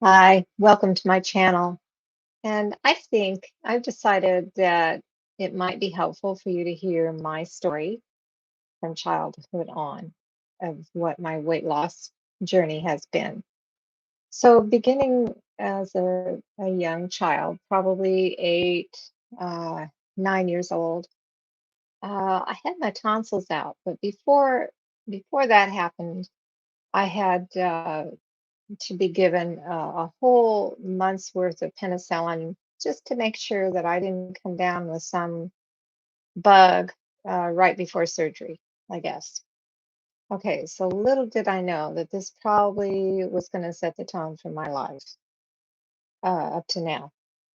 Hi, welcome to my channel. And I think I've decided that it might be helpful for you to hear my story from childhood on of what my weight loss journey has been. So, beginning as a young child, probably 9 years old, I had my tonsils out. But before that happened, I had to be given a whole month's worth of penicillin just to make sure that I didn't come down with some bug right before surgery, I guess. Okay, so little did I know that this probably was going to set the tone for my life up to now.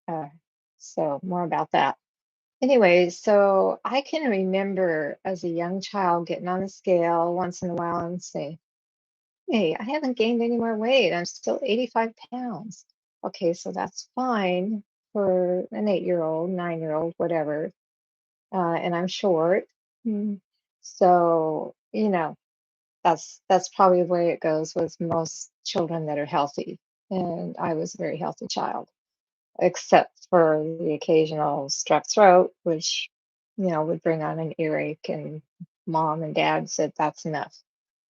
Uh, so, more about that. Anyway, so I can remember as a young child getting on the scale once in a while and say, hey, I haven't gained any more weight. I'm still 85 pounds. Okay, so that's fine for an 8-year old, 9-year old, whatever. And I'm short. Mm. So, that's probably the way it goes with most children that are healthy. And I was a very healthy child, except for the occasional strep throat, which, would bring on an earache, and mom and dad said that's enough.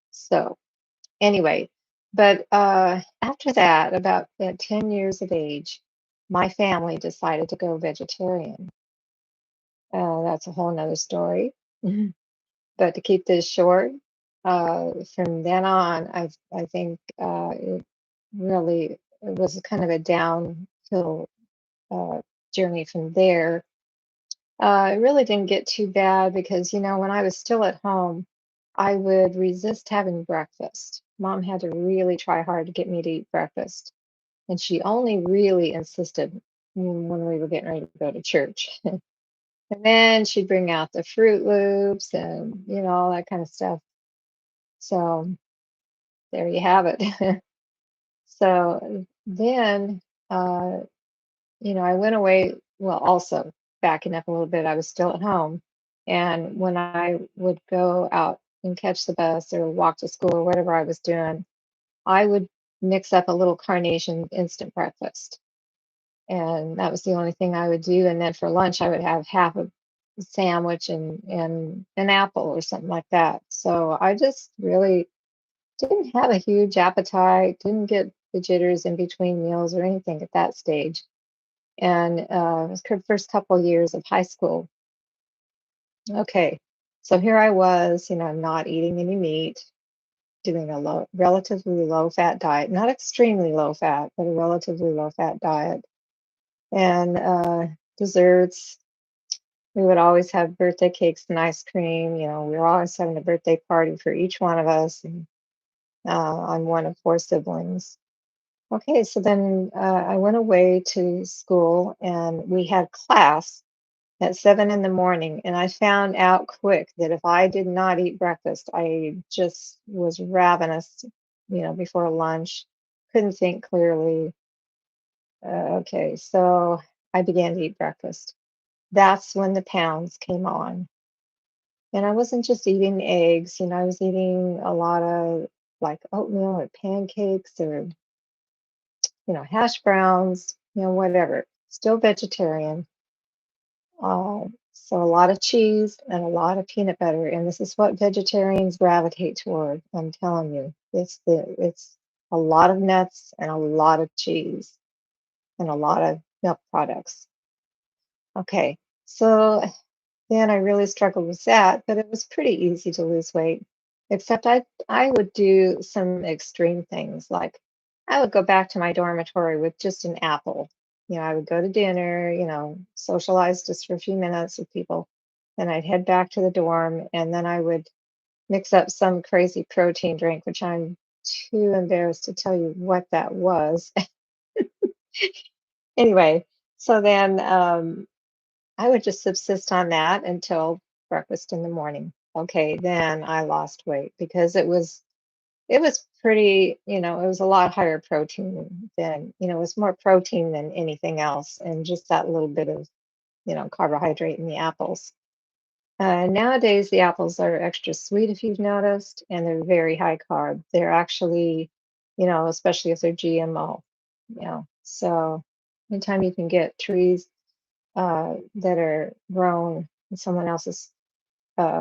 So, anyway, but after that, about at 10 years of age, my family decided to go vegetarian. That's a whole nother story. Mhm. But to keep this short, from then on, I think it really it was kind of a downhill uh, journey from there. It really didn't get too bad because, when I was still at home, I would resist having breakfast. Mom had to really try hard to get me to eat breakfast. And she only really insisted when we were getting ready to go to church. And then she'd bring out the Fruit Loops and, all that kind of stuff. So there you have it. So then, uh, I went away. Well, also backing up a little bit, I was still at home. And when I would go out and catch the bus or walk to school or whatever I was doing, I would mix up a little carnation instant breakfast. And that was the only thing I would do. And then for lunch, I would have half a sandwich and an apple or something like that. So I just really didn't have a huge appetite, didn't get the jitters in between meals or anything at that stage. And it was the first couple years of high school. Okay, so here I was, not eating any meat, doing a relatively low fat diet, not extremely low fat, but a relatively low fat diet. And desserts, we would always have birthday cakes and ice cream. We were always having a birthday party for each one of us. And I'm one of four siblings. Okay, so then I went away to school and we had class at 7 in the morning. And I found out quick that if I did not eat breakfast, I just was ravenous, before lunch, couldn't think clearly. Okay, so I began to eat breakfast. That's when the pounds came on. And I wasn't just eating eggs, I was eating a lot of like oatmeal or pancakes or, hash browns, whatever. Still vegetarian. So a lot of cheese and a lot of peanut butter. And this is what vegetarians gravitate toward. I'm telling you, it's a lot of nuts and a lot of cheese and a lot of milk products. Okay. So then I really struggled with that, but it was pretty easy to lose weight. Except I would do some extreme things, like I would go back to my dormitory with just an apple. I would go to dinner, socialize just for a few minutes with people. Then I'd head back to the dorm, and then I would mix up some crazy protein drink, which I'm too embarrassed to tell you what that was. Anyway, so then I would just subsist on that until breakfast in the morning. Okay, then I lost weight because it was pretty, it was a lot higher protein than, it was more protein than anything else, and just that little bit of, carbohydrate in the apples. Nowadays, the apples are extra sweet, if you've noticed, and they're very high carb. They're actually, especially if they're GMO. So anytime you can get trees that are grown in someone else's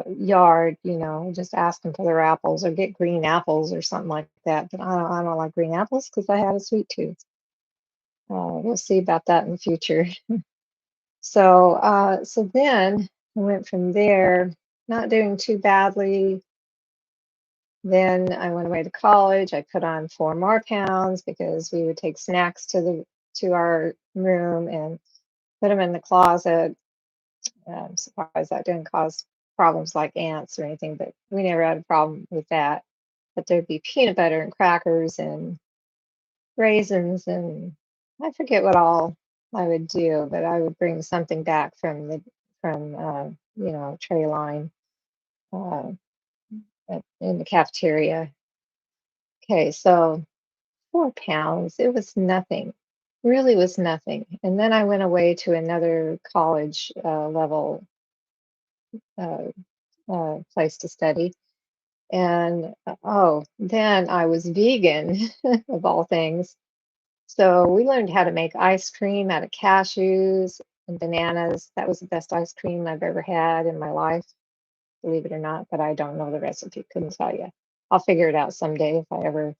yard, just ask them for their apples or get green apples or something like that. But I don't like green apples because I have a sweet tooth. We'll see about that in the future. So then I went from there, not doing too badly. Then I went away to college. I put on 4 more pounds because we would take snacks to our room and put them in the closet. I'm surprised that didn't cause problems like ants or anything, but we never had a problem with that. But there'd be peanut butter and crackers and raisins and I forget what all I would do, but I would bring something back from tray line uh, in the cafeteria. Okay, so 4 pounds, it was nothing, really was nothing. And then I went away to another college level uh, place to study. And oh, then I was vegan of all things. So we learned how to make ice cream out of cashews and bananas. That was the best ice cream I've ever had in my life, believe it or not, but I don't know the recipe, couldn't tell you. I'll figure it out someday if I ever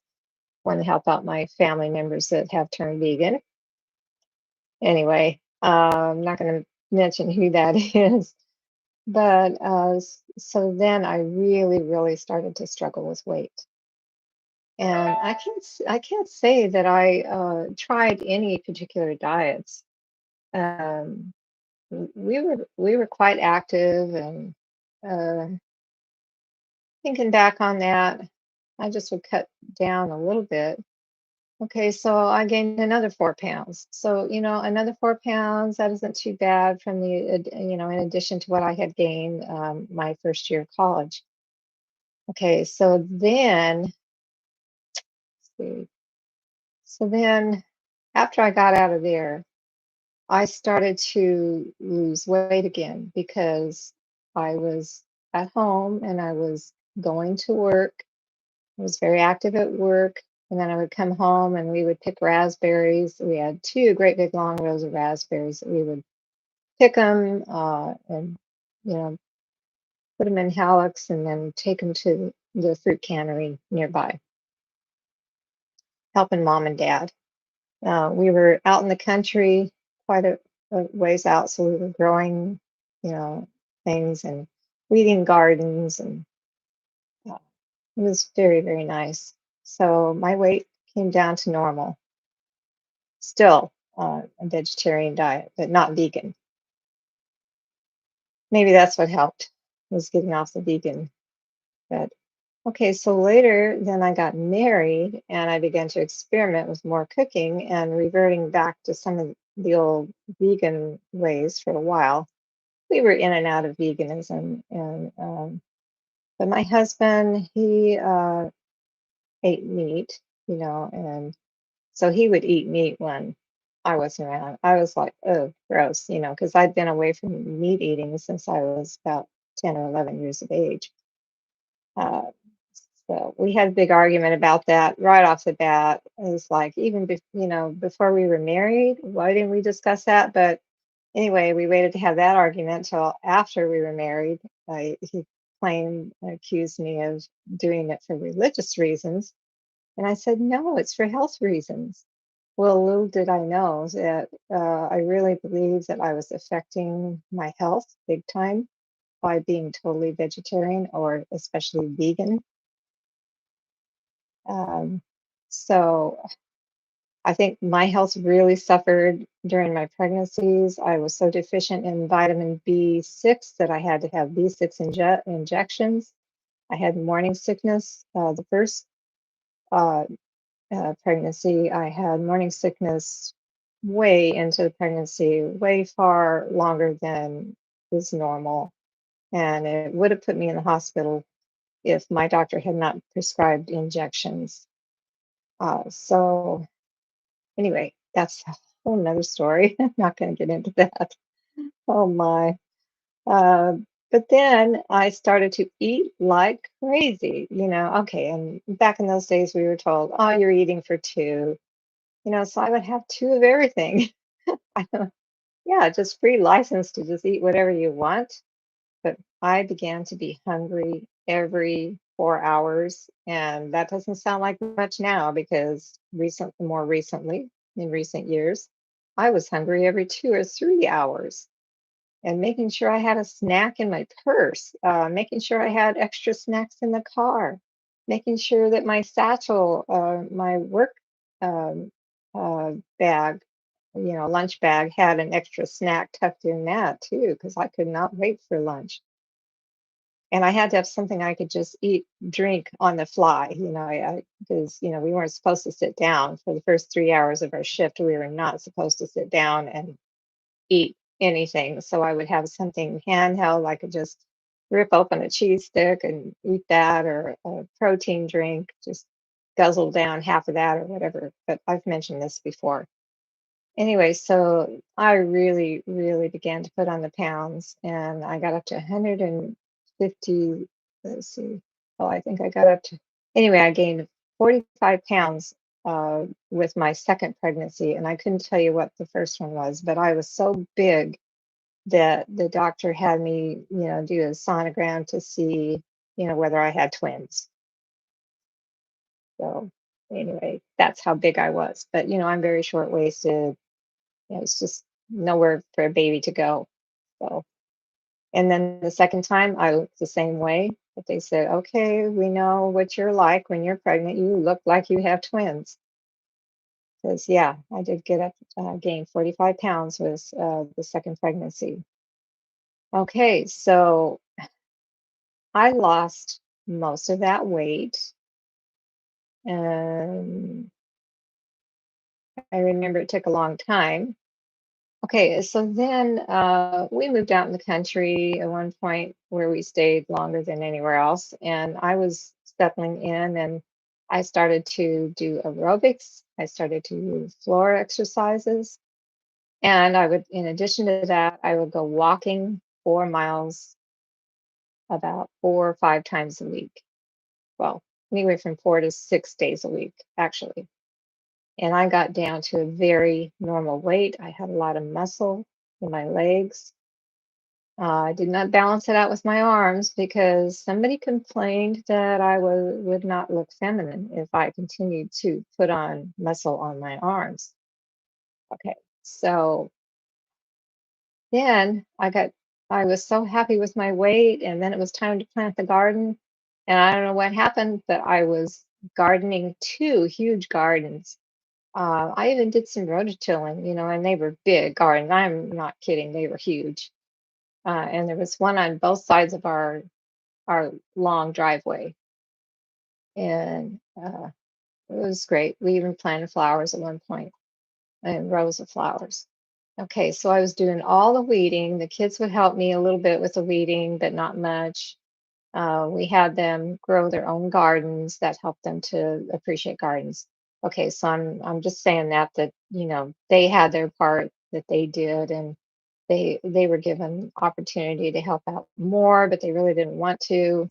want to help out my family members that have turned vegan. Anyway, I'm not going to mention who that is. But so then I really, really started to struggle with weight. And I can't say that I tried any particular diets. Um, we were quite active, and uh, thinking back on that, I just would cut down a little bit. Okay, so I gained another 4 pounds. So another 4 pounds, that isn't too bad from in addition to what I had gained my first year of college. Okay, see, so then after I got out of there, I started to lose weight again because I was at home and I was going to work. I was very active at work. And then I would come home and we would pick raspberries. We had two great big long rows of raspberries. We would pick them and, you know, put them in hallux and then take them to the fruit cannery nearby, helping mom and dad. We were out in the country quite a ways out, so we were growing, you know, things and weeding gardens, and uh, it was very, very nice. So my weight came down to normal. Still a vegetarian diet, but not vegan. Maybe that's what helped was getting off the vegan. But okay, so later then I got married and I began to experiment with more cooking and reverting back to some of the old vegan ways for a while. We were in and out of veganism, and but my husband, he ate meat, and so he would eat meat when I wasn't around. I was like, oh, gross, because I'd been away from meat eating since I was about 10 or 11 years of age. Uh, so we had a big argument about that right off the bat. It was like, even before we were married, why didn't we discuss that? But anyway, we waited to have that argument till after we were married. He accused me of doing it for religious reasons. And I said, no, it's for health reasons. Well, little did I know that I really believed that I was affecting my health big time by being totally vegetarian or especially vegan. Um, so I think my health really suffered during my pregnancies. I was so deficient in vitamin B6 that I had to have B6 injections. I had morning sickness. The first uh, pregnancy, I had morning sickness way into the pregnancy, way far longer than is normal. And it would have put me in the hospital if my doctor had not prescribed injections. So anyway, that's a whole nother story. I'm not going to get into that. Oh my. Uh, but then I started to eat like crazy. Okay. And back in those days, we were told, oh, you're eating for two. So I would have two of everything. Yeah, just free license to just eat whatever you want. But I began to be hungry every 4 hours, and that doesn't sound like much now because more recently, in recent years, I was hungry every 2 or 3 hours. And making sure I had a snack in my purse, making sure I had extra snacks in the car, making sure that my satchel, my work um, bag, lunch bag had an extra snack tucked in that too, because I could not wait for lunch. And I had to have something I could just eat, drink on the fly, because, we weren't supposed to sit down for the first 3 hours of our shift. We were not supposed to sit down and eat anything. So I would have something handheld. I could just rip open a cheese stick and eat that, or a protein drink, just guzzle down half of that or whatever. But I've mentioned this before. Anyway, so I really, really began to put on the pounds, and I got up to 150. Let's see. Oh, I think I got up to, anyway, I gained 45 pounds with my second pregnancy, and I couldn't tell you what the first one was, but I was so big that the doctor had me, do a sonogram to see, whether I had twins. So anyway, that's how big I was. But, I'm very short waisted. It's just nowhere for a baby to go. So, and then the second time I looked the same way, but they said, okay, we know what you're like when you're pregnant. You look like you have twins. Because, yeah, I did gain 45 pounds was the second pregnancy. Okay, so I lost most of that weight. And I remember it took a long time. Okay, so then we moved out in the country at one point where we stayed longer than anywhere else. And I was settling in, and I started to do aerobics. I started to do floor exercises. And I would, in addition to that, I would go walking 4 miles about 4 or 5 times a week. Well, anywhere from 4 to 6 days a week, actually. And I got down to a very normal weight. I had a lot of muscle in my legs. I did not balance it out with my arms because somebody complained that would not look feminine if I continued to put on muscle on my arms. Okay, so then I was so happy with my weight, and then it was time to plant the garden. And I don't know what happened, but I was gardening two huge gardens. I even did some rototilling, and they were big gardens. I'm not kidding; they were huge. And there was one on both sides of our long driveway, and it was great. We even planted flowers at one point, and rows of flowers. Okay, so I was doing all the weeding. The kids would help me a little bit with the weeding, but not much. We had them grow their own gardens that helped them to appreciate gardens. Okay, so I'm just saying that they had their part that they did, and they were given opportunity to help out more, but they really didn't want to.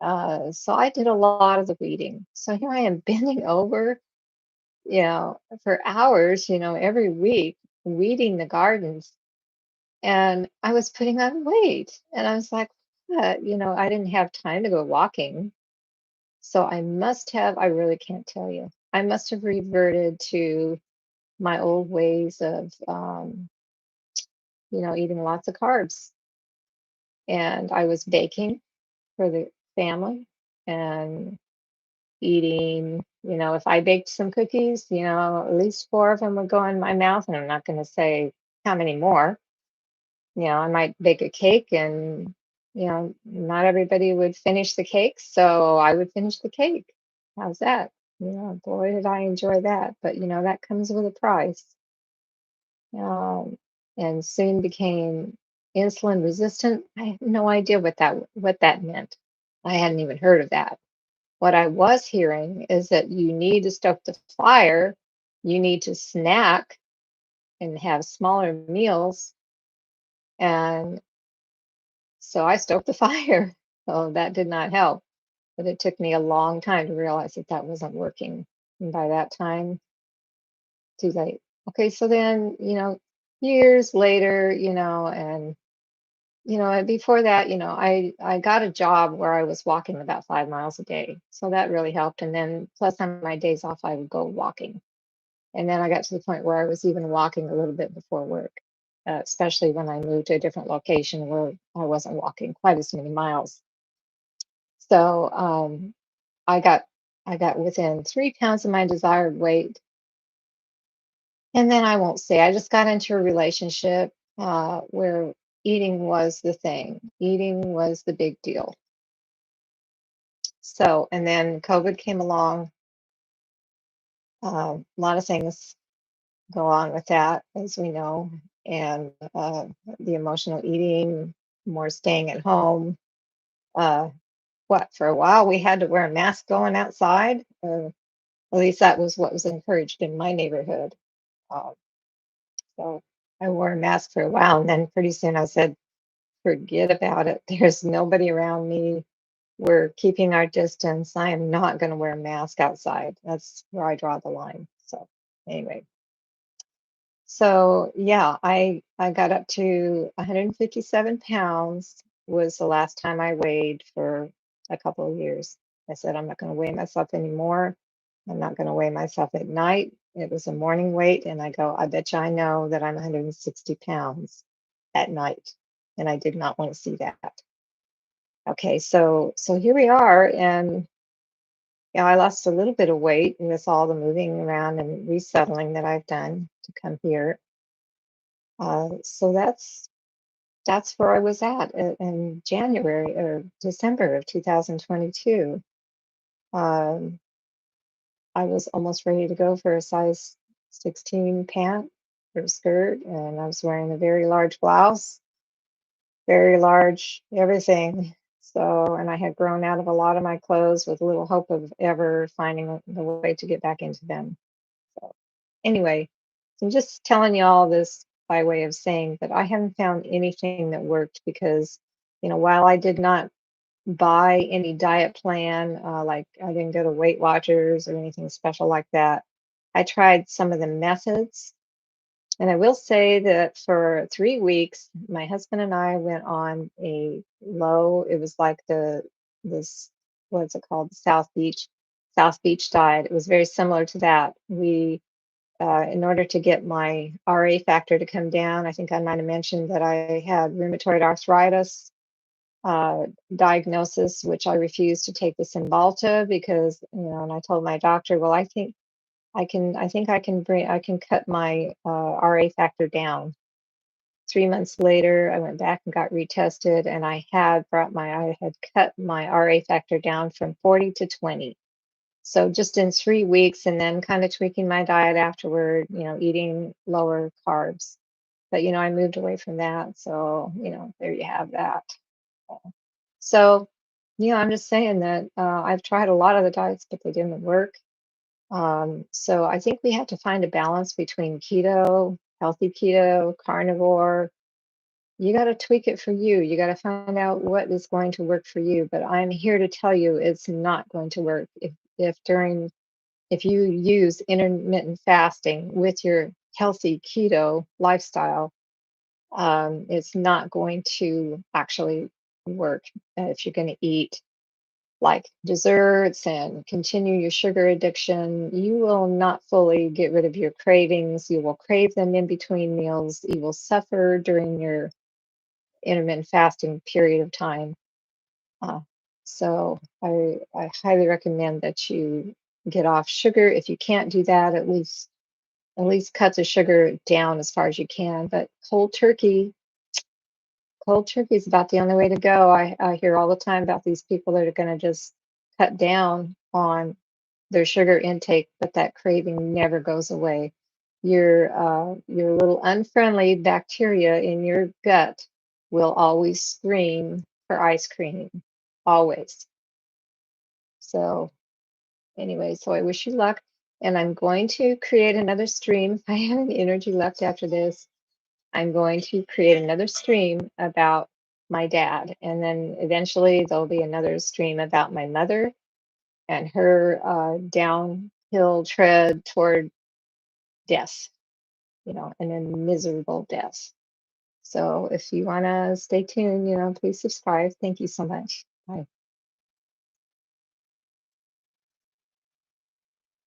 So I did a lot of the weeding. So here I am bending over, for hours, every week weeding the gardens, and I was putting on weight, and I was like, what? I didn't have time to go walking. So I really can't tell you. I must have reverted to my old ways of, eating lots of carbs. And I was baking for the family and eating, if I baked some cookies, at least four of them would go in my mouth. And I'm not going to say how many more. I might bake a cake, and, not everybody would finish the cake. So I would finish the cake. How's that? Boy, did I enjoy that. But, that comes with a price. Um, and soon became insulin resistant. I had no idea what that meant. I hadn't even heard of that. What I was hearing is that you need to stoke the fire, you need to snack and have smaller meals. And so I stoked the fire. So that did not help. But it took me a long time to realize that that wasn't working. And by that time, too late. Okay, so then, years later, and and before that, I got a job where I was walking about 5 miles a day. So that really helped. And then plus on my days off, I would go walking. And then I got to the point where I was even walking a little bit before work, especially when I moved to a different location where I wasn't walking quite as many miles. So I got I got within 3 pounds of my desired weight. And then I won't say, I just got into a relationship where eating was the thing. Eating was the big deal. So, and then COVID came along. A lot of things go on with that, as we know, and the emotional eating, more staying at home. Uh, for a while we had to wear a mask going outside, or at least that was what was encouraged in my neighborhood. Uh, so I wore a mask for a while, and then pretty soon I said, forget about it. There's nobody around me. We're keeping our distance. I am not going to wear a mask outside. That's where I draw the line. So anyway, so yeah, I got up to 157 pounds was the last time I weighed for a couple of years. I said I'm not going to weigh myself anymore. I'm not going to weigh myself at night. It was a morning weight, and I go, I bet you I know that I'm 160 pounds at night, and I did not want to see that. Okay, so here we are, and yeah, I lost a little bit of weight with all the moving around and resettling that I've done to come here. So that's where I was at in January or December of 2022. Um, I was almost ready to go for a size 16 pant or skirt, and I was wearing a very large blouse, very large everything. So, and I had grown out of a lot of my clothes with little hope of ever finding the way to get back into them. So, anyway, so I'm just telling you all this by way of saying that I haven't found anything that worked because, while I did not buy any diet plan, like I didn't go to Weight Watchers or anything special like that, I tried some of the methods. And I will say that for 3 weeks, my husband and I went on a low, it was like this, what's it called? South Beach diet. It was very similar to that. In order to get my RA factor to come down, I think I might have mentioned that I had rheumatoid arthritis diagnosis, which I refused to take the Cymbalta because, and I told my doctor, well, I can cut my RA factor down. 3 months later, I went back and got retested, and I had cut my RA factor down from 40 to 20. So just in 3 weeks, and then kind of tweaking my diet afterward, eating lower carbs. But I moved away from that. So, there you have that. So, I'm just saying that I've tried a lot of the diets, but they didn't work. So I think we have to find a balance between keto, healthy keto, carnivore. You got to tweak it for you. You got to find out what is going to work for you. But I'm here to tell you it's not going to work if you use intermittent fasting with your healthy keto lifestyle. It's not going to actually work if you're going to eat like desserts and continue your sugar addiction. You will not fully get rid of your cravings. You will crave them in between meals. You will suffer during your intermittent fasting period of time. Uh, so I highly recommend that you get off sugar. If you can't do that, at least cut the sugar down as far as you can. But cold turkey is about the only way to go. I hear all the time about these people that are going to just cut down on their sugar intake, but that craving never goes away. Your little unfriendly bacteria in your gut will always scream for ice cream, always. So anyway, so I wish you luck, and I'm going to create another stream. If I have any energy left after this, I'm going to create another stream about my dad, and then eventually there'll be another stream about my mother and her downhill tread toward deaths, and then miserable deaths. So if you want to stay tuned, please subscribe. Thank you so much. Bye.